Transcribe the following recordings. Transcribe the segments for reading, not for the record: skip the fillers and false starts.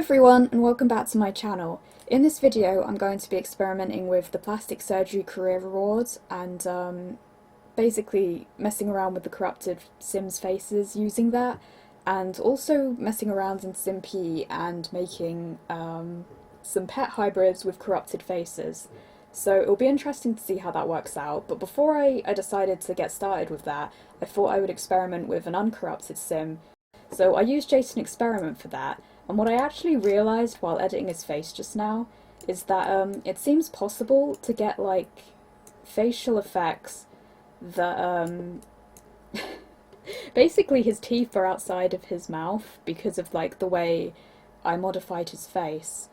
everyone and welcome back to my channel. In this video I'm going to be experimenting with the plastic surgery career rewards and basically messing around with the corrupted Sims faces using that, and also messing around in SimPE and making some pet hybrids with corrupted faces. So it'll be interesting to see how that works out, but before I decided to get started with that, I thought I would experiment with an uncorrupted sim. So I used Jason Experiment for that, and what I actually realised while editing his face just now is that it seems possible to get like facial effects that basically his teeth are outside of his mouth because of like the way I modified his face.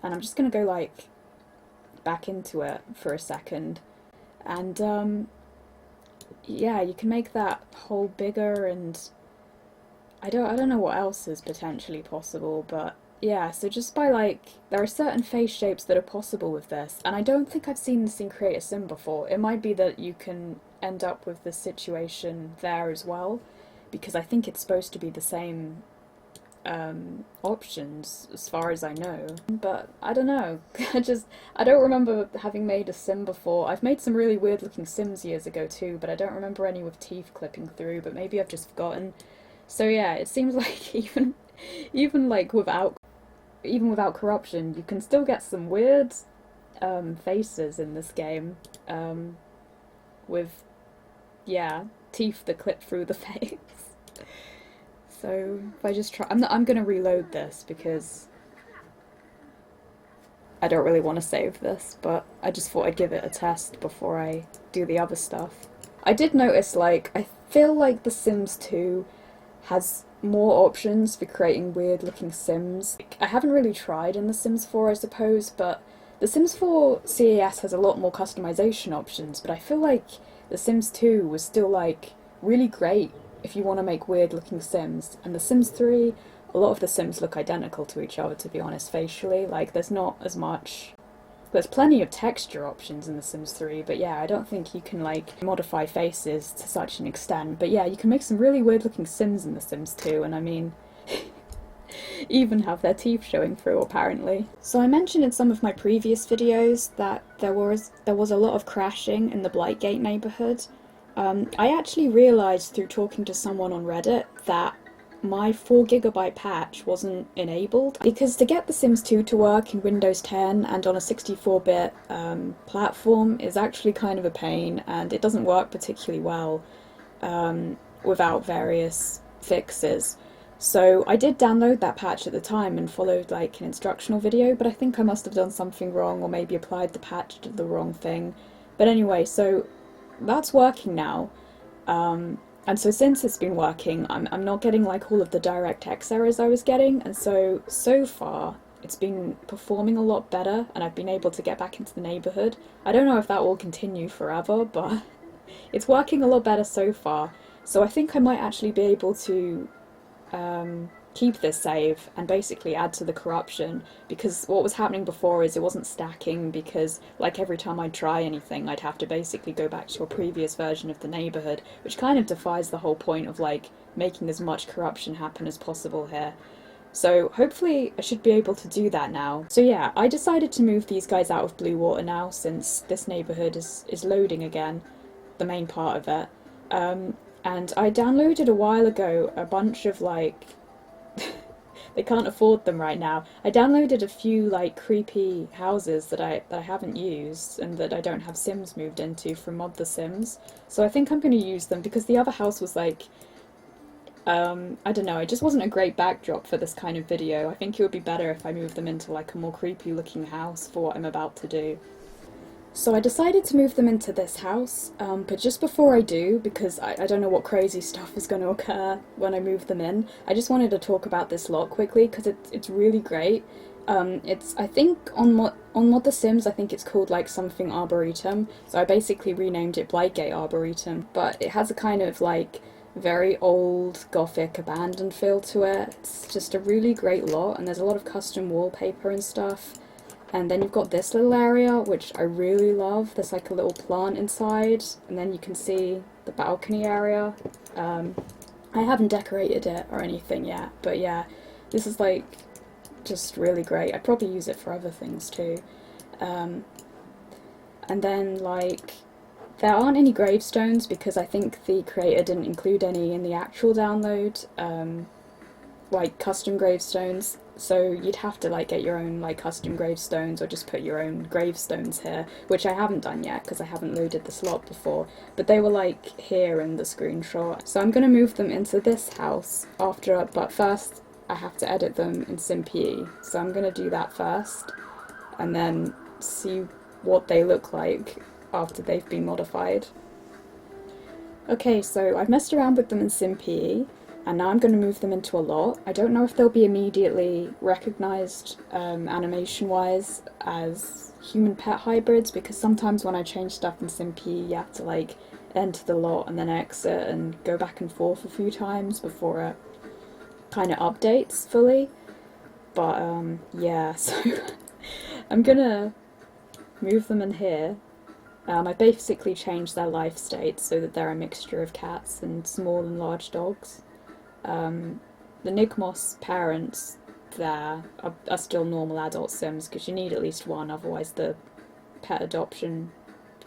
And I'm just gonna go like back into it for a second, and yeah, you can make that hole bigger, and I don't know what else is potentially possible, but yeah, so just by like, there are certain face shapes that are possible with this, and I don't think I've seen this in Create a Sim before. It might be that you can end up with this situation there as well, because I think it's supposed to be the same options as far as I know, but I don't know. I don't remember having made a sim before. I've made some really weird looking sims years ago too, but I don't remember any with teeth clipping through, but maybe I've just forgotten. So yeah, it seems like even like without corruption, you can still get some weird faces in this game, with, yeah, teeth that clip through the face. So if I just try, I'm gonna reload this because I don't really want to save this, but I just thought I'd give it a test before I do the other stuff. I did notice, like, I feel like The Sims 2 has more options for creating weird looking Sims. I haven't really tried in The Sims 4, I suppose, but The Sims 4 CAS has a lot more customization options, but I feel like The Sims 2 was still like really great if you want to make weird looking Sims. And The Sims 3, a lot of the Sims look identical to each other, to be honest, facially. Like, there's not as much. There's plenty of texture options in The Sims 3, but yeah, I don't think you can like modify faces to such an extent. But yeah, you can make some really weird looking Sims in The Sims 2, and I mean, even have their teeth showing through apparently. So I mentioned in some of my previous videos that there was a lot of crashing in the Blightgate neighbourhood. I actually realised through talking to someone on Reddit that my 4GB patch wasn't enabled, because to get The Sims 2 to work in Windows 10 and on a 64-bit platform is actually kind of a pain, and it doesn't work particularly well without various fixes. So I did download that patch at the time and followed like an instructional video, but I think I must have done something wrong or maybe applied the patch to the wrong thing. But anyway, so that's working now. And so since it's been working, I'm not getting like all of the DirectX errors I was getting, and so far it's been performing a lot better and I've been able to get back into the neighbourhood. I don't know if that will continue forever, but it's working a lot better so far. So I think I might actually be able to keep this save and basically add to the corruption, because what was happening before is it wasn't stacking, because like every time I'd try anything I'd have to basically go back to a previous version of the neighbourhood, which kind of defies the whole point of like making as much corruption happen as possible here. So hopefully I should be able to do that now. So yeah, I decided to move these guys out of Blue Water now, since this neighbourhood is loading again, the main part of it. And I downloaded a while ago a bunch of like they can't afford them right now. I downloaded a few like creepy houses that I haven't used and that I don't have Sims moved into from Mod the Sims. So I think I'm going to use them, because the other house was like, I don't know, it just wasn't a great backdrop for this kind of video. I think it would be better if I moved them into like a more creepy looking house for what I'm about to do. So I decided to move them into this house, but just before I do, because I don't know what crazy stuff is going to occur when I move them in, I just wanted to talk about this lot quickly, because it's really great. It's, I think, on Mod the Sims, I think it's called like something Arboretum, so I basically renamed it Blightgate Arboretum, but it has a kind of like very old gothic abandoned feel to it. It's just a really great lot, and there's a lot of custom wallpaper and stuff. And then you've got this little area, which I really love. There's like a little plant inside, and then you can see the balcony area. I haven't decorated it or anything yet, but yeah, this is like just really great. I'd probably use it for other things too. Um, and then, like, there aren't any gravestones because I think the creator didn't include any in the actual download, like custom gravestones. So you'd have to like get your own like custom gravestones or just put your own gravestones here, which I haven't done yet because I haven't loaded the slot before. But they were like here in the screenshot. So I'm gonna move them into this house after, but first I have to edit them in SimPE. So I'm gonna do that first, and then see what they look like after they've been modified. Okay, so I've messed around with them in SimPE, and now I'm going to move them into a lot. I don't know if they'll be immediately recognised animation-wise as human pet hybrids, because sometimes when I change stuff in SimPE you have to like enter the lot and then exit and go back and forth a few times before it kind of updates fully. But yeah, so I'm gonna move them in here. I basically changed their life state so that they're a mixture of cats and small and large dogs. The Nigmos parents there are still normal adult Sims because you need at least one, otherwise the pet adoption,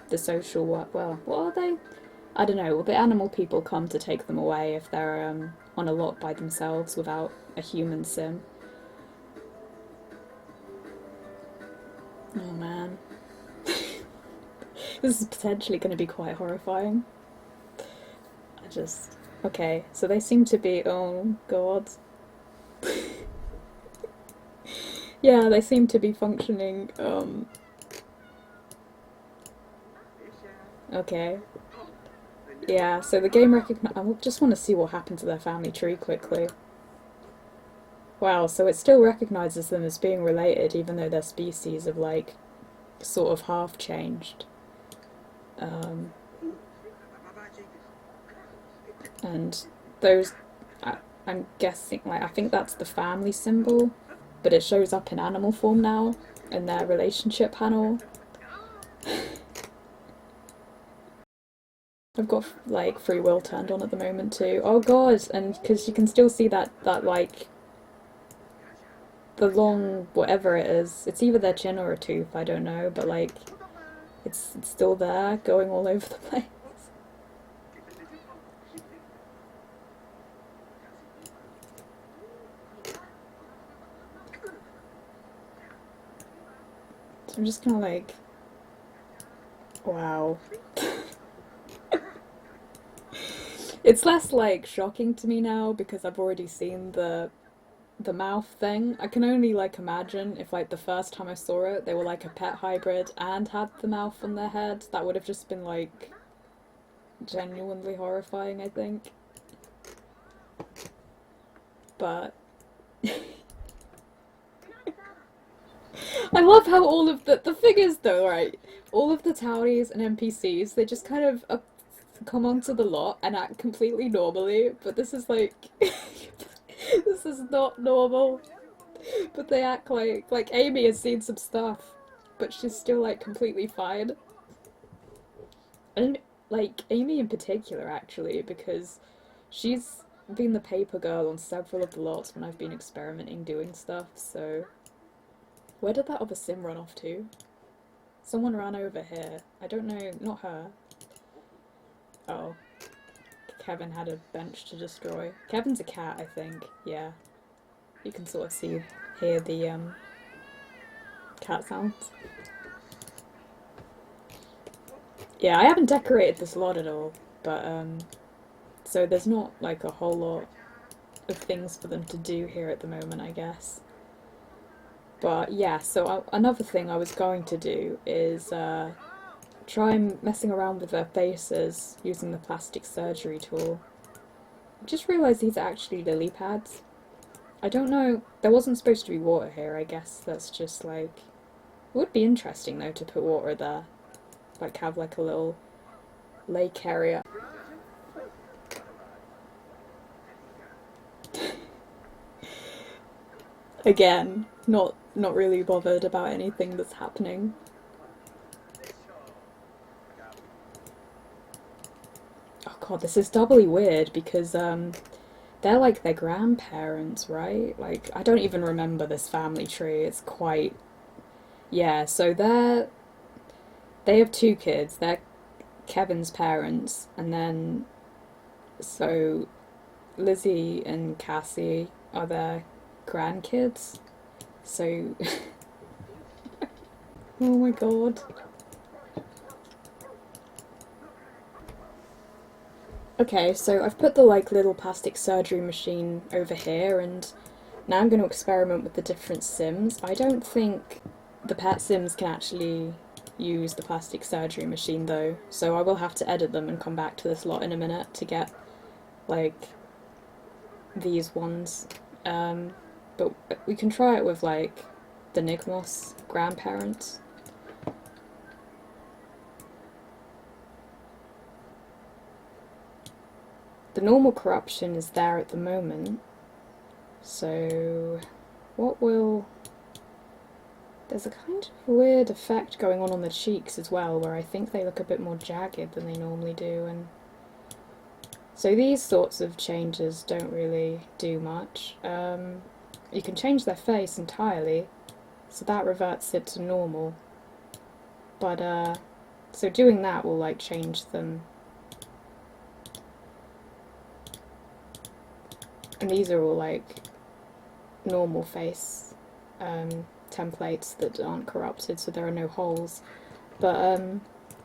the social work, well, what are they? I don't know, well, the animal people come to take them away if they're on a lot by themselves without a human Sim. Oh man. This is potentially going to be quite horrifying. Okay, so they seem to be, oh god. Yeah, they seem to be functioning, okay. Yeah, so the game I just want to see what happened to their family tree quickly. Wow, so it still recognises them as being related even though their species have, like, sort of half changed. And those, I'm guessing, like, I think that's the family symbol, but it shows up in animal form now in their relationship panel. I've got like free will turned on at the moment too. Oh god, and because you can still see that like the long whatever it is. It's either their chin or a tooth, I don't know, but like it's still there, going all over the place. So I'm just gonna like, wow. It's less like shocking to me now because I've already seen the mouth thing. I can only like imagine if like the first time I saw it they were like a pet hybrid and had the mouth on their head. That would have just been like genuinely horrifying, I think. But I love how all of the figures though, right? All of the townies and NPCs, they just kind of come onto the lot and act completely normally, but this is like this is not normal. But they act like Amy has seen some stuff, but she's still like completely fine. And like Amy in particular actually, because she's been the paper girl on several of the lots when I've been experimenting doing stuff, so where did that other sim run off to? Someone ran over here. I don't know, not her. Oh. Kevin had a bench to destroy. Kevin's a cat, I think. Yeah. You can sort of hear the cat sounds. Yeah, I haven't decorated this lot at all, but so there's not like a whole lot of things for them to do here at the moment, I guess. But yeah, so another thing I was going to do is try messing around with their faces using the plastic surgery tool. I just realised these are actually lily pads. I don't know, there wasn't supposed to be water here, I guess that's just like... It would be interesting though to put water there. Like have like a little lake area. Again, not really bothered about anything that's happening. Oh god, this is doubly weird because they're like their grandparents, right? Like, I don't even remember this family tree. It's quite, yeah, so they have two kids. They're Kevin's parents, and then so Lizzie and Cassie are their grandkids. So, oh my god. Okay, so I've put the like little plastic surgery machine over here, and now I'm going to experiment with the different Sims. I don't think the pet Sims can actually use the plastic surgery machine though, so I will have to edit them and come back to this lot in a minute to get like these ones. But we can try it with like the Nigmos grandparents. The normal corruption is there at the moment, so what will... There's a kind of weird effect going on the cheeks as well, where I think they look a bit more jagged than they normally do, and so these sorts of changes don't really do much. You can change their face entirely, so that reverts it to normal, but so doing that will like change them. And these are all like normal face templates that aren't corrupted, so there are no holes. But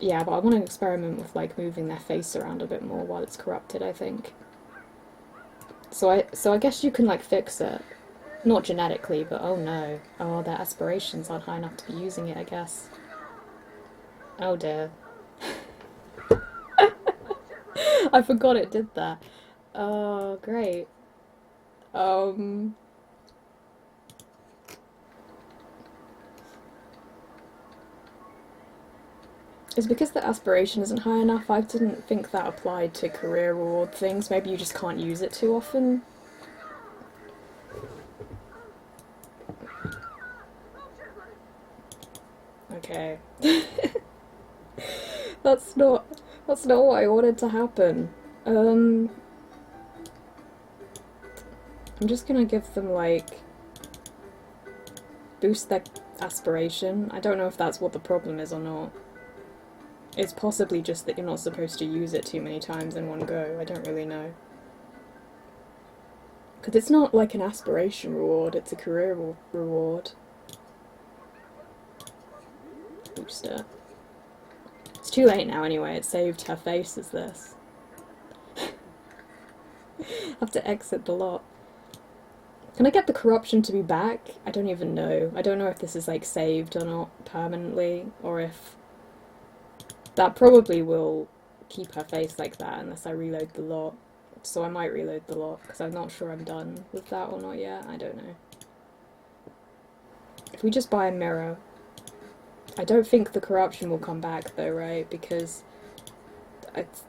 yeah, but I want to experiment with like moving their face around a bit more while it's corrupted, I think. So I guess you can like fix it. Not genetically, but oh no. Oh, their aspirations aren't high enough to be using it, I guess. Oh dear. I forgot it did that. Oh, great. It's because the aspiration isn't high enough. I didn't think that applied to career reward things. Maybe you just can't use it too often. Okay. That's not what I wanted to happen. I'm just gonna give them like boost their aspiration. I don't know if that's what the problem is or not. It's possibly just that you're not supposed to use it too many times in one go. I don't really know. Because it's not like an aspiration reward, it's a career reward. Boost it. It's too late now anyway, it saved her face as this. I have to exit the lot. Can I get the corruption to be back? I don't even know. I don't know if this is like saved or not permanently, or if... That probably will keep her face like that unless I reload the lot. So I might reload the lot, because I'm not sure I'm done with that or not yet. I don't know. If we just buy a mirror... I don't think the corruption will come back though, right? Because... It's...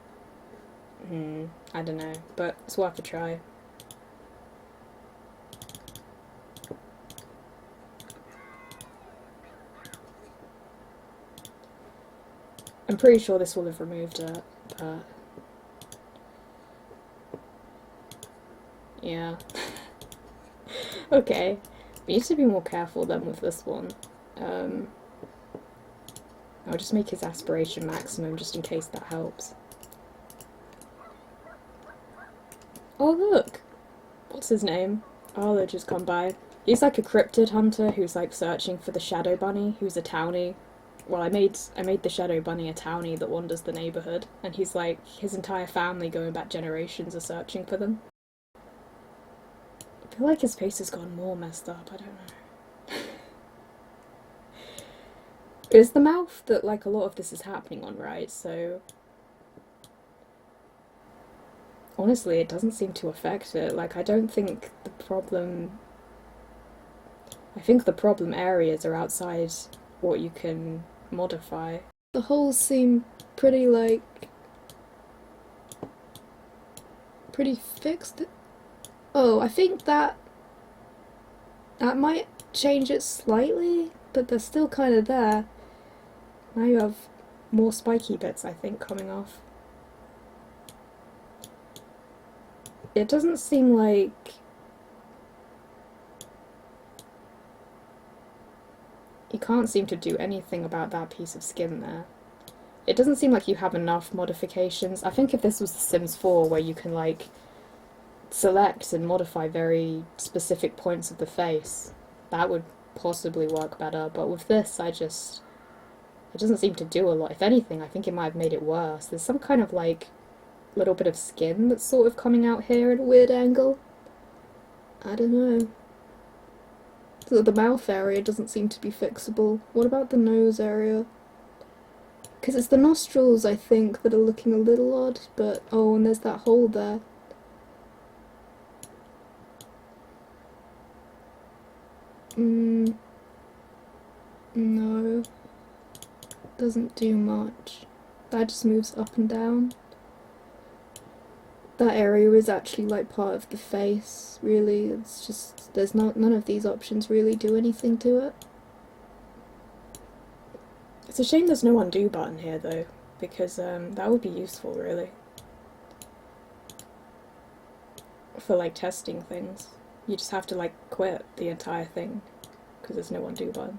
I don't know. But it's worth a try. I'm pretty sure this will have removed it, but... Yeah. Okay. We need to be more careful then with this one. I'll just make his aspiration maximum just in case that helps. Oh look! What's his name? Oh, they've just come by. He's like a cryptid hunter who's like searching for the Shadow Bunny, who's a townie. Well, I made the Shadow Bunny a townie that wanders the neighbourhood, and he's like, his entire family going back generations are searching for them. I feel like his face has gone more messed up, I don't know. It's the mouth that like a lot of this is happening on, right? So honestly, it doesn't seem to affect it. Like, I don't think the problem... I think the problem areas are outside what you can modify. The holes seem pretty, like... pretty fixed. Oh, I think that might change it slightly, but they're still kind of there. Now you have more spiky bits, I think, coming off. it doesn't seem like you can't seem to do anything about that piece of skin there. It doesn't seem like you have enough modifications. I think if this was The Sims 4 where you can like select and modify very specific points of the face, that would possibly work better, but with this it doesn't seem to do a lot. If anything, I think it might have made it worse. There's some kind of like little bit of skin that's sort of coming out here at a weird angle. I don't know. So the mouth area doesn't seem to be fixable. What about the nose area? Because it's the nostrils, I think, that are looking a little odd, but oh, and there's that hole there. No. Doesn't do much. That just moves up and down. That area is actually like part of the face, really. It's just, there's none of these options really do anything to it. It's a shame there's no undo button here though, because that would be useful really. For like testing things. You just have to like quit the entire thing, because there's no undo button.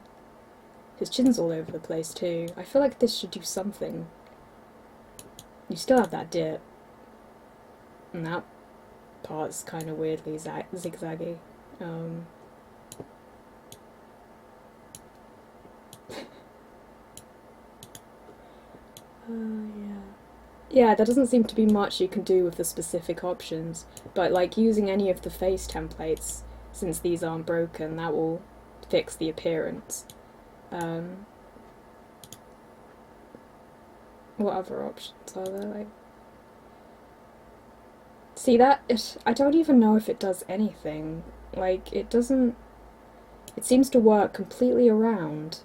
His chin's all over the place too. I feel like this should do something. You still have that dip. And that part's kind of weirdly zigzaggy. Yeah. Yeah, there doesn't seem to be much you can do with the specific options, but like using any of the face templates, since these aren't broken, that will fix the appearance. What other options are there? Like, see that? I don't even know if it does anything. Like, it doesn't. It seems to work completely around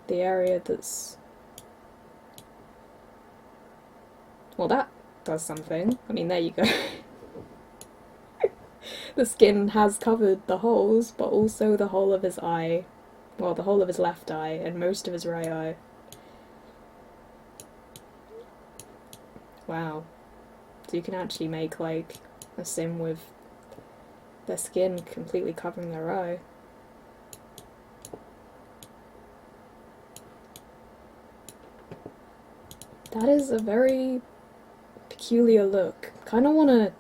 the area that's. Well, that does something. I mean, there you go. The skin has covered the holes, but also the whole of his eye. Well, the whole of his left eye and most of his right eye. Wow. So you can actually make, like, a sim with their skin completely covering their eye. That is a very peculiar look. Kind of want to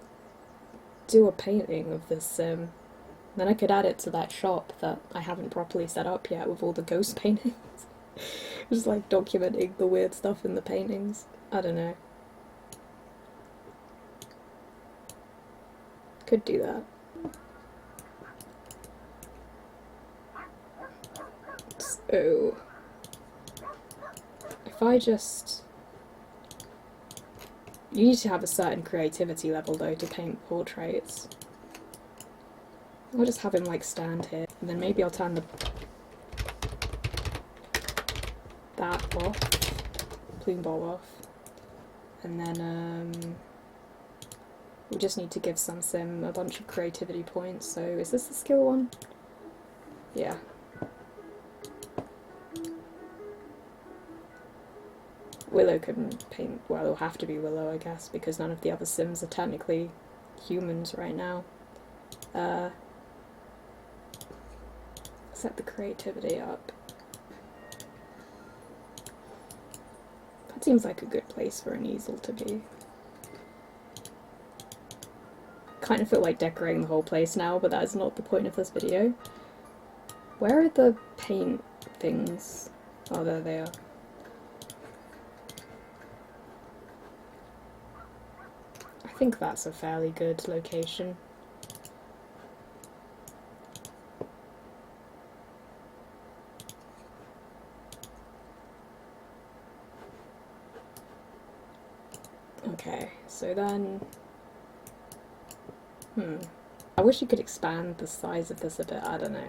do a painting of this sim. Then I could add it to that shop that I haven't properly set up yet with all the ghost paintings. Just like documenting the weird stuff in the paintings. I don't know. Could do that. So, if I just... You need to have a certain creativity level though to paint portraits. I'll just have him like stand here, and then maybe I'll turn that off, plume bowl off, and then we just need to give some sim a bunch of creativity points. So is this the skill one? Yeah. Willow can paint, well, it'll have to be Willow, I guess, because none of the other sims are technically humans right now. Set the creativity up. That seems like a good place for an easel to be. Kind of feel like decorating the whole place now, but that is not the point of this video. Where are the paint things? Oh, there they are. I think that's a fairly good location. Okay, so then... I wish you could expand the size of this a bit, I don't know.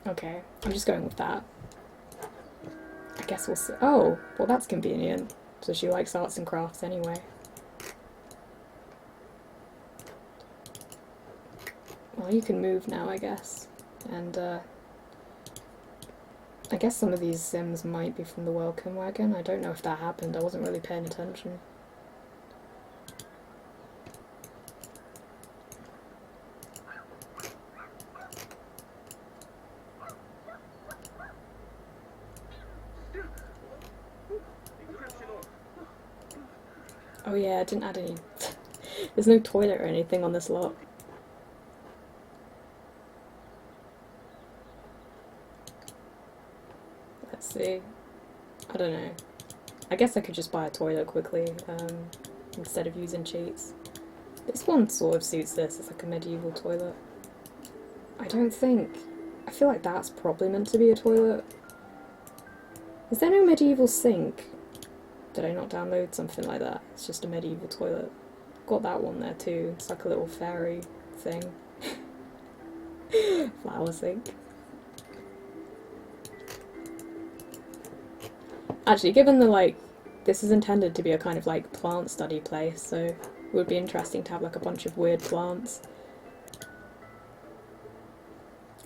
Okay, I'm just going with that. I guess we'll see. Oh, well that's convenient. So she likes arts and crafts anyway. Well, you can move now, I guess. And, I I guess some of these Sims might be from the Welcome Wagon. I don't know if that happened. I wasn't really paying attention. Oh yeah, I didn't add any. There's no toilet or anything on this lot. Let's see. I don't know. I guess I could just buy a toilet quickly instead of using cheats. This one sort of suits this. It's like a medieval toilet. I don't think... I feel like that's probably meant to be a toilet. Is there no medieval sink? Did I not download something like that? It's just a medieval toilet. Got that one there too. It's like a little fairy thing. Flower sink. Actually, given the, like, this is intended to be a kind of, like, plant study place, so it would be interesting to have, like, a bunch of weird plants.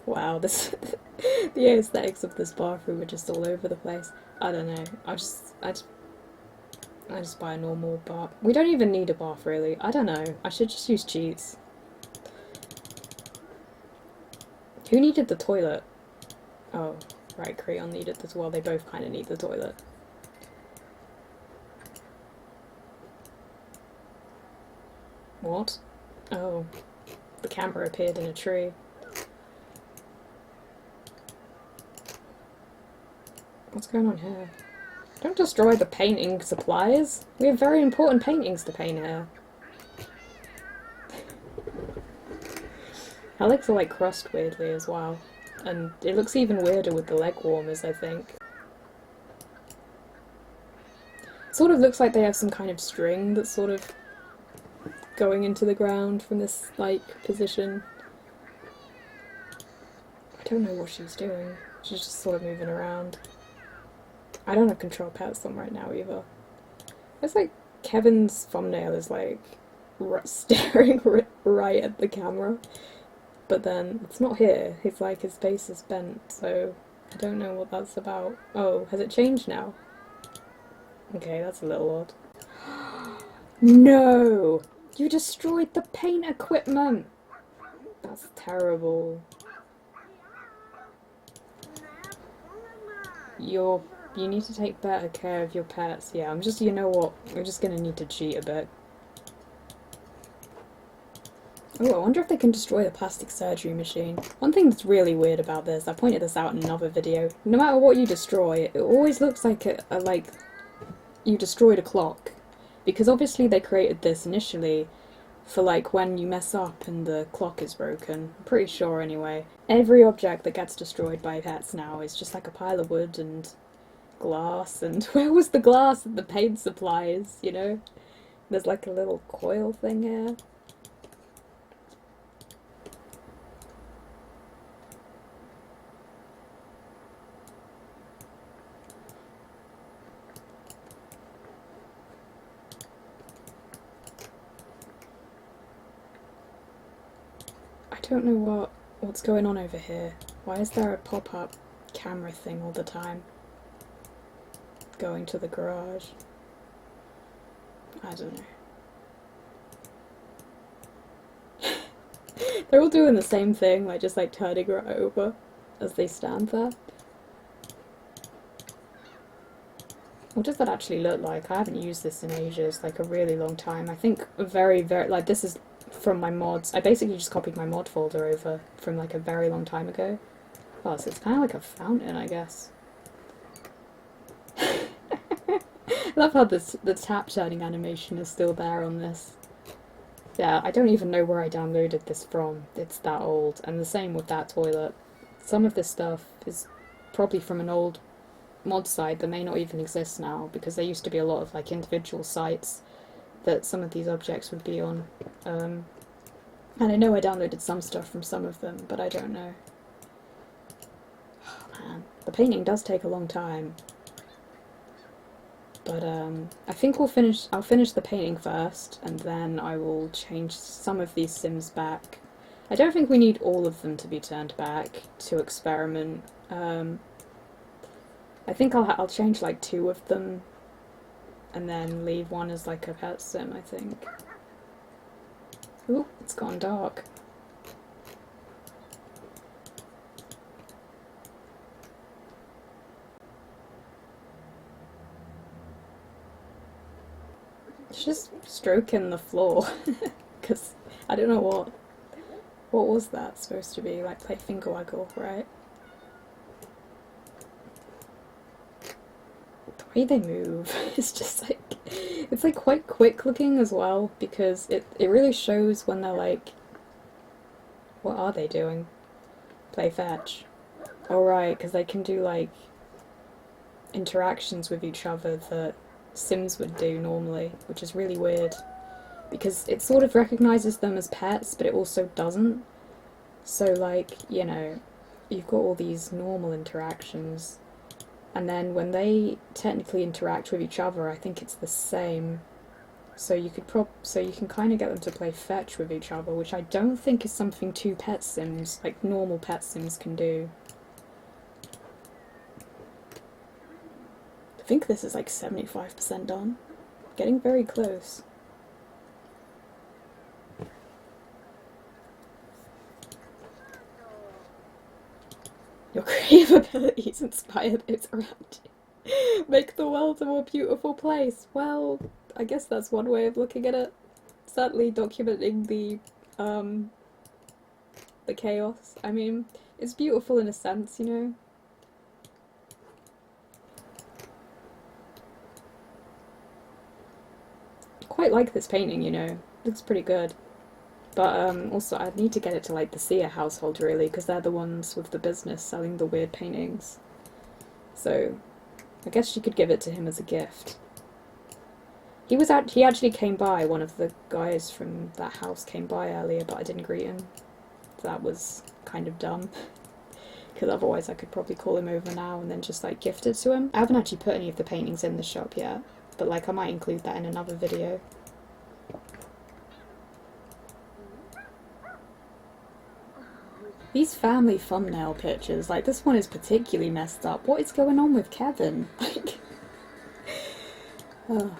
Wow, this... the aesthetics of this bathroom are just all over the place. I don't know. I just buy a normal bath. We don't even need a bath, really. I don't know. I should just use cheats. Who needed the toilet? Oh, right, Creon needed this. Well, they both kind of need the toilet. What? Oh, the camera appeared in a tree. What's going on here? Don't destroy the painting supplies. We have very important paintings to paint here. Her legs are like crushed weirdly as well. And it looks even weirder with the leg warmers, I think. Sort of looks like they have some kind of string that's sort of going into the ground from this, like, position. I don't know what she's doing. She's just sort of moving around. I don't have control pets on right now either. It's like Kevin's thumbnail is like staring right at the camera, but then it's not here. It's like his face is bent, so I don't know what that's about. Oh, has it changed now? Okay, that's a little odd. No! You destroyed the paint equipment! That's terrible. You need to take better care of your pets. Yeah, you know what? We're just gonna need to cheat a bit. Oh, I wonder if they can destroy the plastic surgery machine. One thing that's really weird about this, I pointed this out in another video, no matter what you destroy, it always looks like like you destroyed a clock. Because obviously they created this initially for like when you mess up and the clock is broken. I'm pretty sure anyway. Every object that gets destroyed by pets now is just like a pile of wood and glass, and where was the glass and the paint supplies, you know? There's like a little coil thing here. I don't know what's going on over here. Why is there a pop-up camera thing all the time? Going to the garage. I don't know. They're all doing the same thing, like just like turning right over as they stand there. What does that actually look like? I haven't used this in ages, like a really long time. I think very, like this is from my mods. I basically just copied my mod folder over from like a very long time ago. Oh, so it's kind of like a fountain, I guess. I love how the tap turning animation is still there on this. Yeah, I don't even know where I downloaded this from. It's that old. And the same with that toilet. Some of this stuff is probably from an old mod site that may not even exist now, because there used to be a lot of like individual sites that some of these objects would be on. And I know I downloaded some stuff from some of them, but I don't know. Oh man, the painting does take a long time. But I think I'll finish the painting first, and then I will change some of these Sims back. I don't think we need all of them to be turned back to experiment. I think I'll change like 2 of them and then leave one as like a pet sim, I think. Ooh, it's gone dark. It's just stroking the floor, because I don't know what was that supposed to be, like play finger waggle, right? The way they move, it's just like, it's like quite quick looking as well, because it really shows when they're like, what are they doing? Play fetch. Oh right, because they can do like interactions with each other that Sims would do normally, which is really weird. Because it sort of recognises them as pets, but it also doesn't. So like, you know, you've got all these normal interactions, and then when they technically interact with each other, I think it's the same. So you can kind of get them to play fetch with each other, which I don't think is something 2 pet sims, like normal pet sims, can do. I think this is like 75% done. Getting very close. Your creative abilities inspire those around you. Make the world a more beautiful place. Well, I guess that's one way of looking at it. Sadly, documenting the chaos. I mean, it's beautiful in a sense, you know. Quite like this painting, you know. Looks pretty good. But also, I'd need to get it to like the Seer household really, because they're the ones with the business selling the weird paintings. So, I guess she could give it to him as a gift. He actually came by. One of the guys from that house came by earlier, but I didn't greet him. That was kind of dumb. Because otherwise I could probably call him over now and then just like gift it to him. I haven't actually put any of the paintings in the shop yet, but like I might include that in another video. These family thumbnail pictures, like this one is particularly messed up. What is going on with Kevin? Like, oh.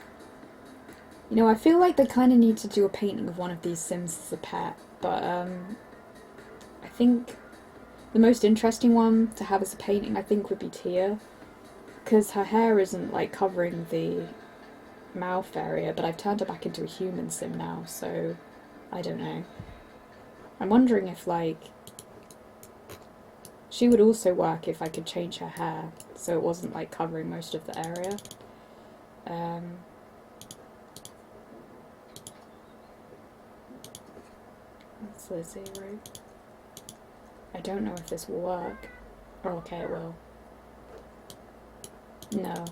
You know, I feel like they kind of need to do a painting of one of these Sims as a pet, but I think the most interesting one to have as a painting, I think, would be Tia, because her hair isn't like covering the mouth area, but I've turned her back into a human Sim now, so I don't know. I'm wondering if like she would also work if I could change her hair so it wasn't like covering most of the area. That's the 0. I don't know if this will work. Oh, okay, it will. No.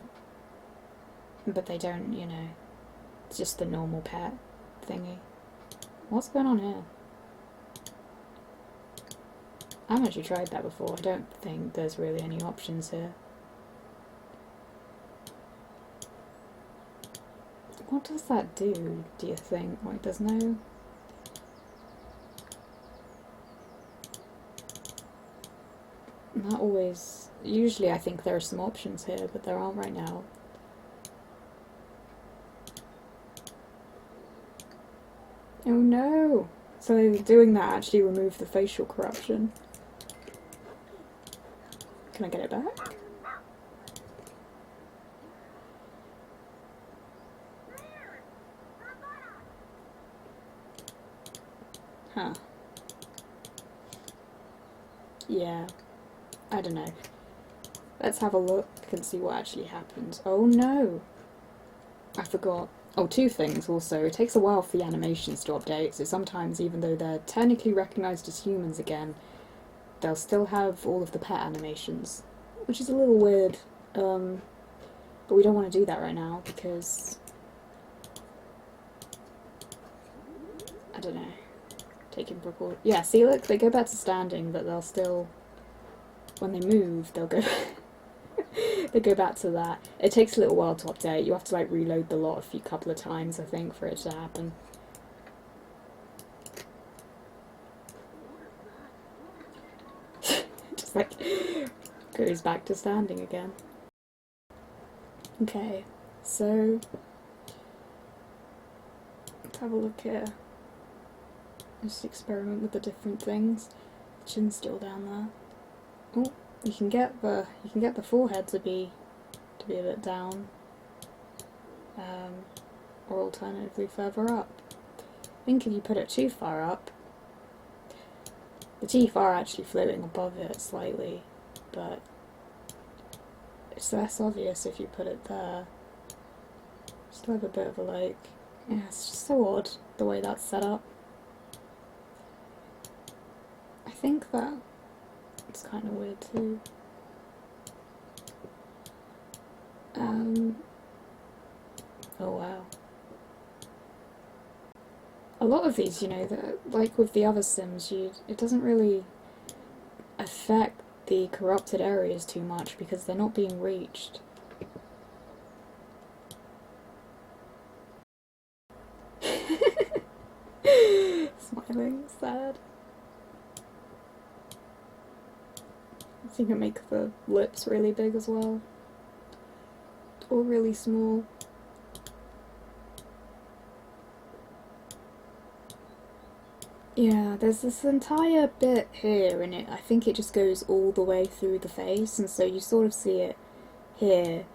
But they don't, you know. It's just the normal pet thingy. What's going on here? I haven't actually tried that before. I don't think there's really any options here. What does that do you think? Like, there's no... Not always... Usually I think there are some options here, but there aren't right now. Oh no! So doing that actually removed the facial corruption. Can I get it back? Huh. Yeah. I don't know. Let's have a look and see what actually happens. Oh no! I forgot. Oh, 2 things also. It takes a while for the animations to update, so sometimes even though they're technically recognised as humans again, they'll still have all of the pet animations, which is a little weird. But we don't want to do that right now because... I don't know. Taking precaution. Yeah, see, look, they go back to standing, but they'll still... When they move, they'll go... they go back to that. It takes a little while to update. You have to like reload the lot a couple of times, I think, for it to happen. Just like goes back to standing again. Okay, so let's have a look here. Just experiment with the different things. The chin's still down there. Oh, you can get the forehead to be a bit down, or alternatively further up. I think if you put it too far up, the teeth are actually floating above it slightly, but it's less obvious if you put it there. Still have a bit of a like, yeah, it's just so odd the way that's set up. I think that it's kind of weird too. Oh wow. A lot of these, you know, like with the other Sims, it doesn't really affect the corrupted areas too much because they're not being reached. Smiling, sad. I think I make the lips really big as well. Or really small. Yeah, there's this entire bit here and I think it just goes all the way through the face, and so you sort of see it here,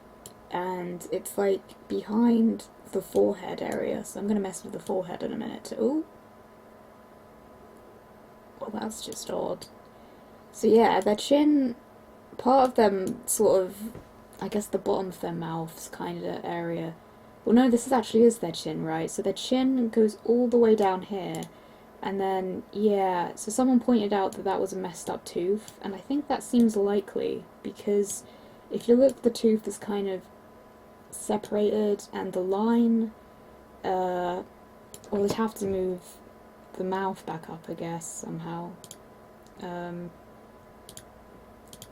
and it's like behind the forehead area, so I'm going to mess with the forehead in a minute. Ooh. Well, that's just odd. So yeah, their chin, part of them sort of, I guess the bottom of their mouth's kind of area. Well no, this actually is their chin, right? So their chin goes all the way down here, and then, yeah, so someone pointed out that was a messed up tooth, and I think that seems likely, because if you look, the tooth is kind of separated, and the line, well, they'd have to move the mouth back up, I guess, somehow. I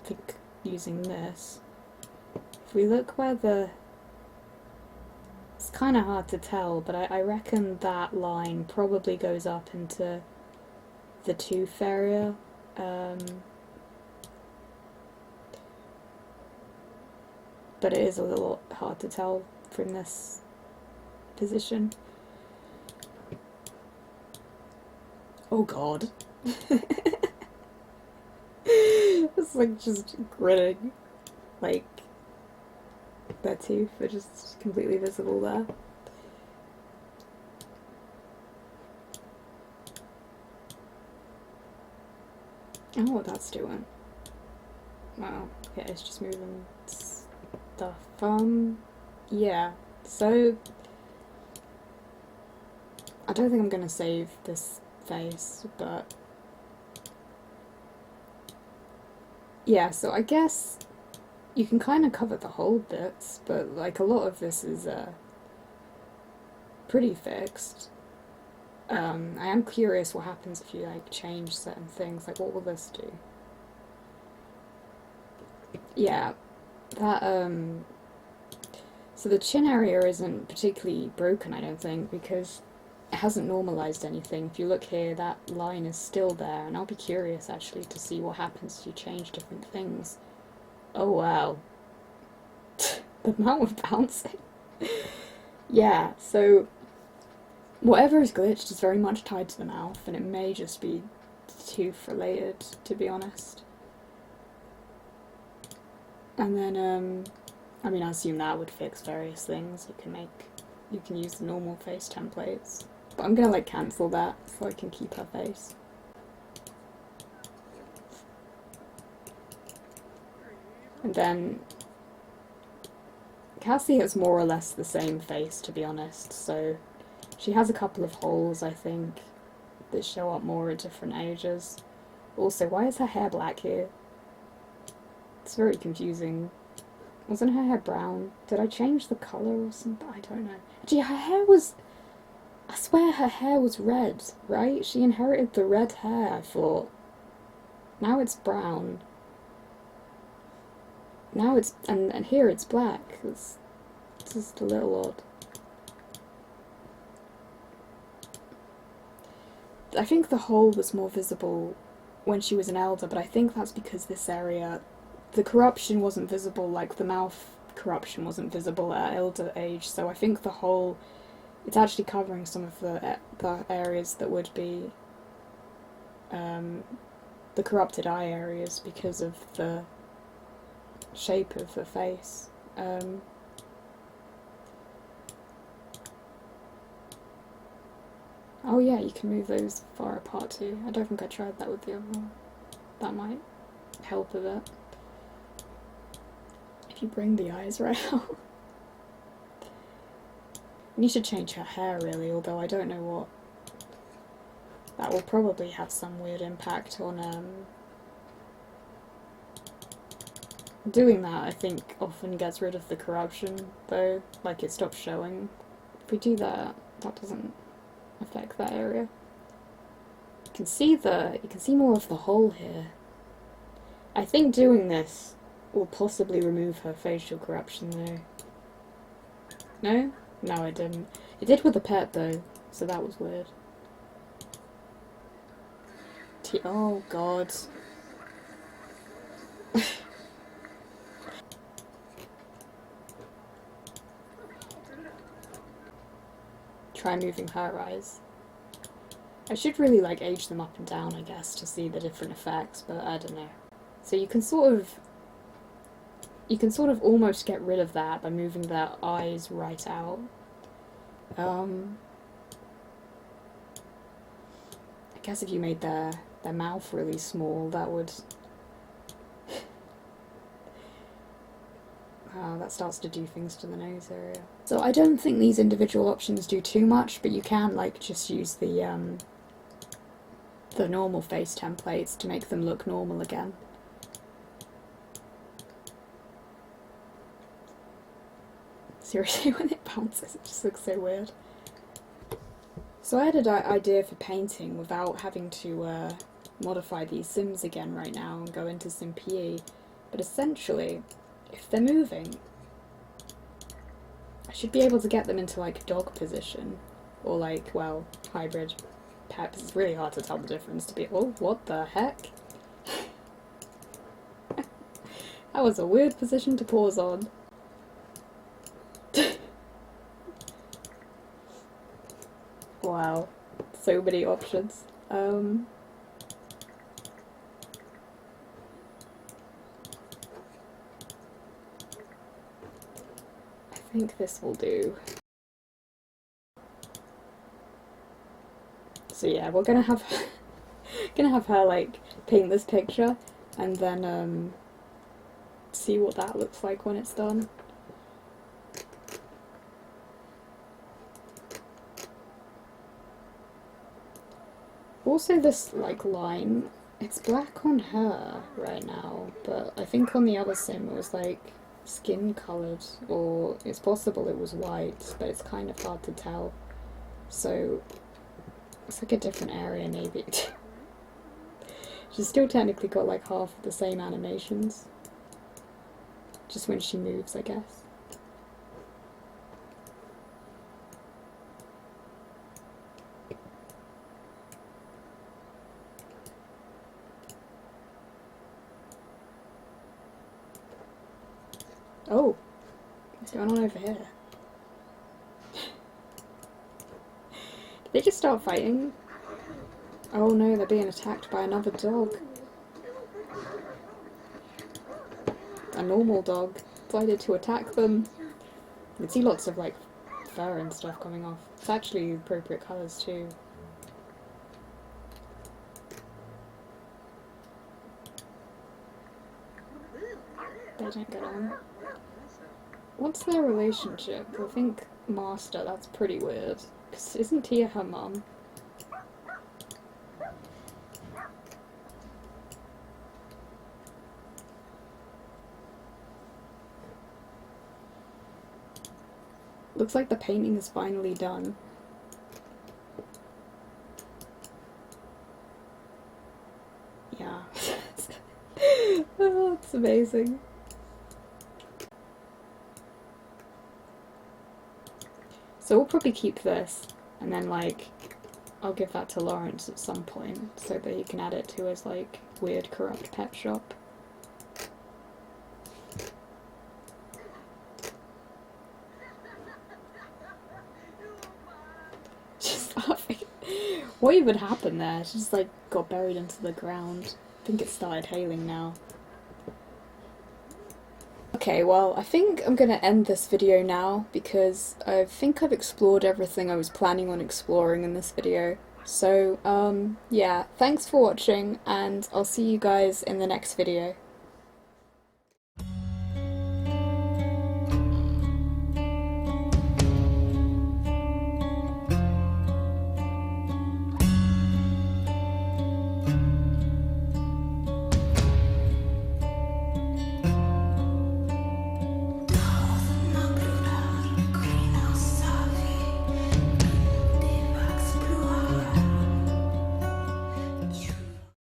think using this. If we look where it's kind of hard to tell, but I reckon that line probably goes up into the tooth area. But it is a little hard to tell from this position. Oh god. It's like just gritting. Like, their teeth are just completely visible there. I don't know what that's doing. Wow, yeah, it's just moving stuff. Yeah, so I don't think I'm gonna save this face, but yeah, so I guess you can kind of cover the whole bits, but like a lot of this is pretty fixed. I am curious what happens if you like change certain things, like what will this do? Yeah, that so the chin area isn't particularly broken, I don't think, because it hasn't normalized anything. If you look here, that line is still there, and I'll be curious actually to see what happens if you change different things. Oh wow. The amount of bouncing. Yeah, so whatever is glitched is very much tied to the mouth, and it may just be tooth related, to be honest. And then, I mean, I assume that would fix various things. You can use the normal face templates. But I'm gonna like cancel that so I can keep her face. And then Cassie has more or less the same face, to be honest, so she has a couple of holes, I think, that show up more at different ages. Also, why is her hair black here? It's very confusing. Wasn't her hair brown? Did I change the colour or something? I don't know. Gee, her hair was... I swear her hair was red, right? She inherited the red hair, I thought. Now it's brown. Now it's... and here it's black. It's just a little odd. I think the hole was more visible when she was an elder, but I think that's because this area... the corruption wasn't visible, like the mouth corruption wasn't visible at elder age, so I think the whole, it's actually covering some of the areas that would be the corrupted eye areas because of the shape of the face. Oh yeah, you can move those far apart too. I don't think I tried that with the other one. That might help a bit. If you bring the eyes right out. I need to change her hair really, although I don't know what. That will probably have some weird impact on doing that. I think often gets rid of the corruption though, like it stops showing. If we do that, that doesn't affect that area. You can see more of the hole here. I think doing this will possibly remove her facial corruption though. No? No, it didn't. It did with the pet though, so that was weird. Oh god. Try moving her eyes. I should really like age them up and down, I guess, to see the different effects, but I don't know. So you can sort of almost get rid of that by moving their eyes right out. I guess if you made their mouth really small, that would... that starts to do things to the nose area. So I don't think these individual options do too much, but you can like just use the normal face templates to make them look normal again. Seriously, when it bounces, it just looks so weird. So I had an idea for painting without having to modify these sims again right now and go into SimPE, but essentially, if they're moving, I should be able to get them into like dog position, or like, well, hybrid pets. It's really hard to tell the difference to be, oh, what the heck? That was a weird position to pause on. Wow, so many options. I think this will do. So yeah, we're gonna have her like paint this picture and then see what that looks like when it's done. Also this like line, it's black on her right now, but I think on the other sim it was like skin coloured, or it's possible it was white, but it's kind of hard to tell. So it's like a different area maybe. She's still technically got like half of the same animations, just when she moves, I guess. Oh, what's going on over here? Did they just start fighting? Oh no, they're being attacked by another dog. A normal dog decided to attack them. You can see lots of like fur and stuff coming off. It's actually appropriate colours too. They don't get on. What's their relationship? I think Master, that's pretty weird. Because isn't Tia her mum? Looks like the painting is finally done. Yeah. Oh, it's amazing. So we'll probably keep this, and then like, I'll give that to Lawrence at some point, so that he can add it to his like, weird corrupt pet shop. What even happened there? It just like got buried into the ground. I think it started hailing now. Okay, well, I think I'm gonna end this video now because I think I've explored everything I was planning on exploring in this video. So, yeah, thanks for watching, and I'll see you guys in the next video.